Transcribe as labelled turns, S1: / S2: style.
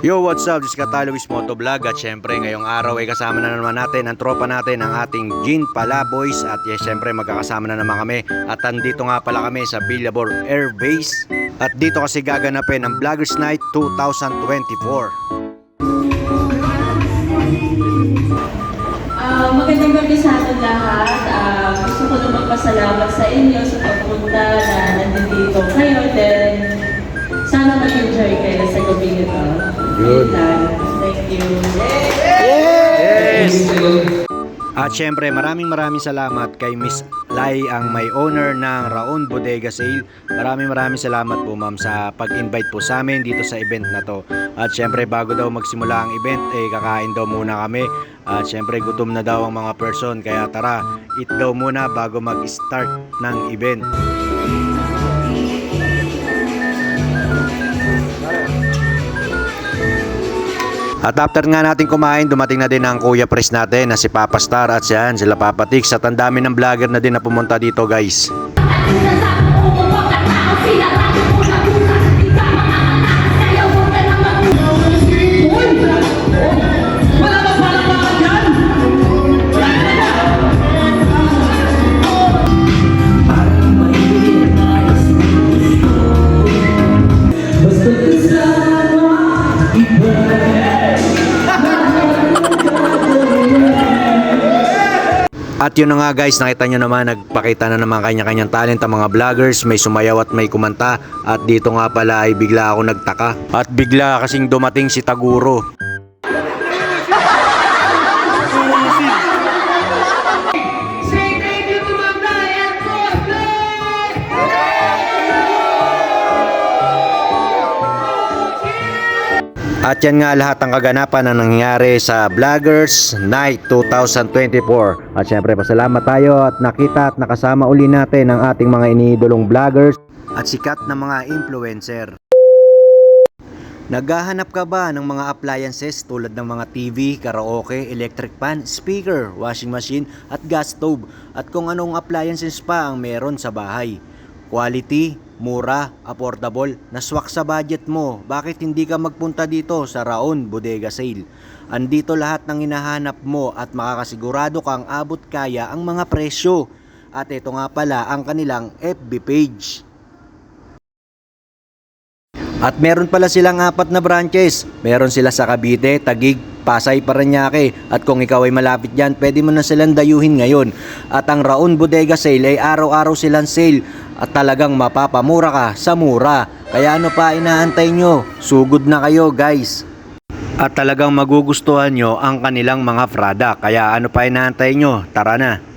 S1: Yo, what's up? This is Katalowis Motovlog at syempre ngayong araw ay kasama na naman natin ang tropa natin, ang ating Gin Palaboys. At yes, syempre magkakasama na naman kami at andito nga pala kami sa Billabor Air Base. At dito kasi gaganapin ang Vloggers Night 2024.
S2: Magandang gabi sa ating lahat. Gusto ko na magpasalamat sa inyo sa pagpunta na nandito kayo. Then, sana mag-enjoy kayo sa gabi nito.
S1: Good.
S2: Thank you.
S1: Yes! At syempre maraming salamat kay Miss Lai, ang may owner ng Raon Bodega Sale. Maraming salamat po ma'am sa pag-invite po sa amin dito sa event na to. At syempre bago daw magsimula ang event kakain daw muna kami. At syempre gutom na daw ang mga person, kaya tara, eat daw muna bago mag-start ng event. At after nga natin kumain, dumating na din ang Kuya Pres natin na si Papa Star at yan, sila Papa Tix. At ang dami ng vlogger na din na pumunta dito, guys. At yun na nga guys, nakita nyo naman, nagpakita na naman kanya-kanyang talent ang mga vloggers. May sumayaw at may kumanta. At dito nga pala ay bigla ako nagtaka. At bigla kasing dumating si Taguro. At yan nga lahat ang kaganapan na nangyari sa Vloggers Night 2024. At syempre pasalamat tayo at nakita at nakasama uli natin ang ating mga iniidolong vloggers at sikat na mga influencer. Naghahanap ka ba ng mga appliances tulad ng mga TV, karaoke, electric fan, speaker, washing machine at gas stove? At kung anong appliances pa ang meron sa bahay? Quality, mura, affordable, naswak sa budget mo. Bakit hindi ka magpunta dito sa Raon Bodega Sale? Andito lahat ng hinahanap mo at makakasigurado kang abot kaya ang mga presyo. At ito nga pala ang kanilang FB page. At meron pala silang 4 na branches. Meron sila sa Cavite, Taguig, Pasay, Parañaque. At kung ikaw ay malapit dyan, pwede mo na silang dayuhin ngayon. At ang Raon Bodega Sale ay araw-araw silang sale. At talagang mapapamura ka sa mura. Kaya ano pa inaantay nyo? Sugod na kayo guys. At talagang magugustuhan nyo ang kanilang mga product. Kaya ano pa inaantay nyo? Tara na.